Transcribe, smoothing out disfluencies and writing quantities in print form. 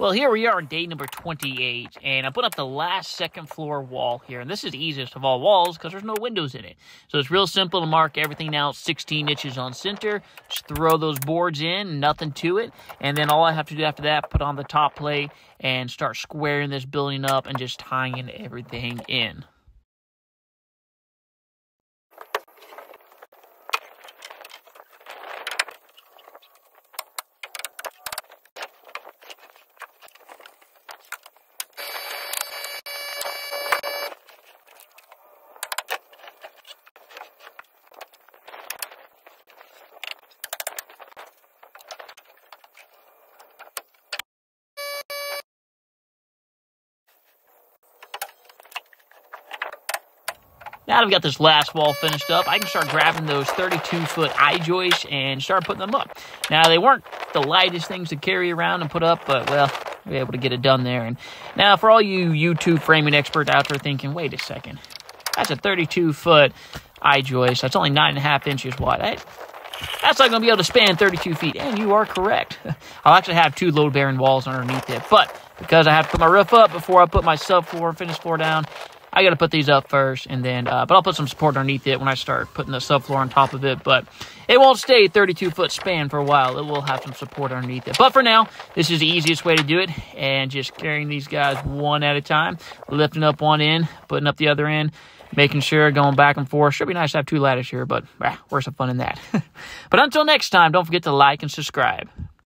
Well, here we are on day number 28, and I put up the last second floor wall here. And this is the easiest of all walls because there's no windows in it. So it's real simple to mark everything out 16 inches on center. Just throw those boards in, nothing to it. And then all I have to do after that, put on the top plate and start squaring this building up and just tying everything in. Now that I've got this last wall finished up, I can start grabbing those 32-foot I-Joists and start putting them up. Now, they weren't the lightest things to carry around and put up, but, well, we were able to get it done there. And now, for all you YouTube framing experts out there thinking, wait a second, that's a 32-foot I-Joist. That's only 9.5 inches wide. That's not going to be able to span 32 feet, and you are correct. I'll actually have 2 load-bearing walls underneath it, but because I have to put my roof up before I put my subfloor and finished floor down, I got to put these up first, and then, but I'll put some support underneath it when I start putting the subfloor on top of it, but it won't stay 32-foot span for a while. It will have some support underneath it. But for now, this is the easiest way to do it, and just carrying these guys one at a time, lifting up one end, putting up the other end, making sure, going back and forth. Should be nice to have 2 ladders here, but where's the fun in that? But until next time, don't forget to like and subscribe.